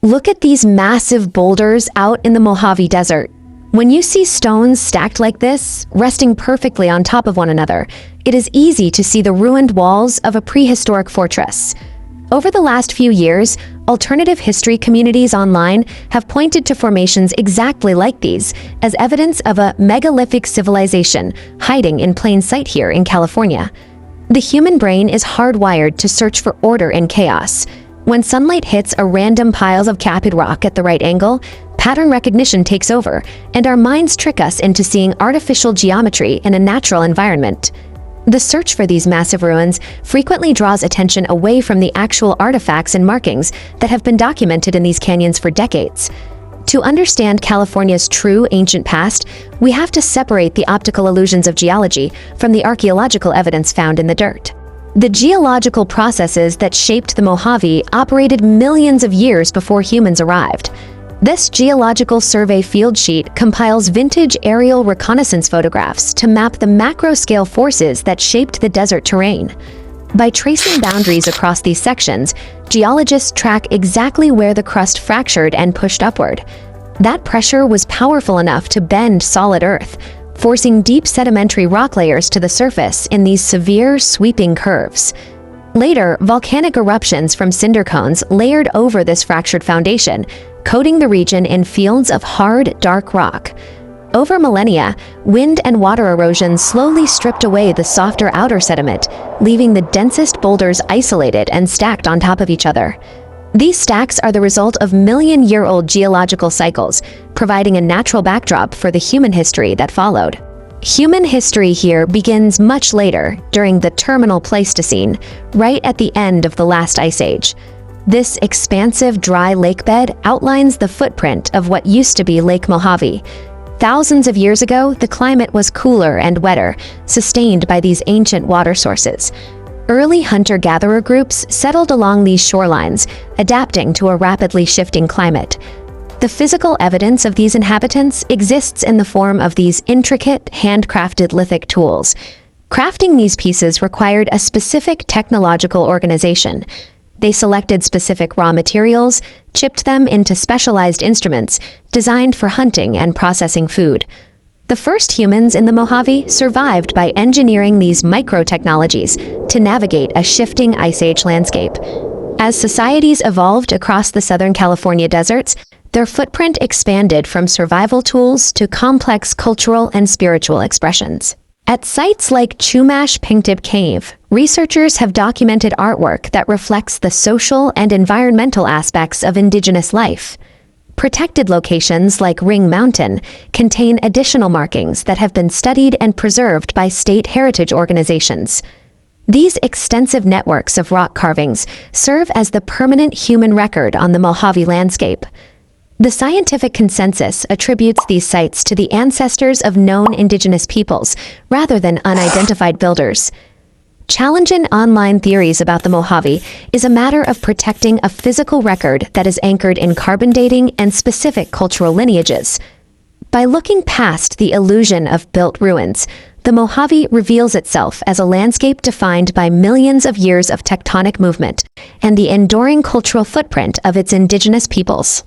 Look at these massive boulders out in the Mojave Desert. When you see stones stacked like this, resting perfectly on top of one another, it is easy to see the ruined walls of a prehistoric fortress. Over the last few years, alternative history communities online have pointed to formations exactly like these as evidence of a megalithic civilization hiding in plain sight here in California. The human brain is hardwired to search for order in chaos. When sunlight hits a random pile of capped rock at the right angle, pattern recognition takes over, and our minds trick us into seeing artificial geometry in a natural environment. The search for these massive ruins frequently draws attention away from the actual artifacts and markings that have been documented in these canyons for decades. To understand California's true ancient past, we have to separate the optical illusions of geology from the archaeological evidence found in the dirt. The geological processes that shaped the Mojave operated millions of years before humans arrived. This geological survey field sheet compiles vintage aerial reconnaissance photographs to map the macro-scale forces that shaped the desert terrain. By tracing boundaries across these sections, geologists track exactly where the crust fractured and pushed upward. That pressure was powerful enough to bend solid earth, forcing deep sedimentary rock layers to the surface in these severe, sweeping curves. Later, volcanic eruptions from cinder cones layered over this fractured foundation, coating the region in fields of hard, dark rock. Over millennia, wind and water erosion slowly stripped away the softer outer sediment, leaving the densest boulders isolated and stacked on top of each other. These stacks are the result of million-year-old geological cycles, providing a natural backdrop for the human history that followed. Human history here begins much later, during the terminal Pleistocene, right at the end of the last ice age. This expansive dry lakebed outlines the footprint of what used to be Lake Mojave. Thousands of years ago, the climate was cooler and wetter, sustained by these ancient water sources. Early hunter-gatherer groups settled along these shorelines, adapting to a rapidly shifting climate. The physical evidence of these inhabitants exists in the form of these intricate, handcrafted lithic tools. Crafting these pieces required a specific technological organization. They selected specific raw materials, chipped them into specialized instruments designed for hunting and processing food. The first humans in the Mojave survived by engineering these micro-technologies to navigate a shifting Ice Age landscape. As societies evolved across the Southern California deserts, their footprint expanded from survival tools to complex cultural and spiritual expressions. At sites like Chumash Pingtip Cave, researchers have documented artwork that reflects the social and environmental aspects of indigenous life. Protected locations like Ring Mountain contain additional markings that have been studied and preserved by state heritage organizations. These extensive networks of rock carvings serve as the permanent human record on the Mojave landscape. The scientific consensus attributes these sites to the ancestors of known indigenous peoples rather than unidentified builders. Challenging online theories about the Mojave is a matter of protecting a physical record that is anchored in carbon dating and specific cultural lineages. By looking past the illusion of built ruins, the Mojave reveals itself as a landscape defined by millions of years of tectonic movement and the enduring cultural footprint of its indigenous peoples.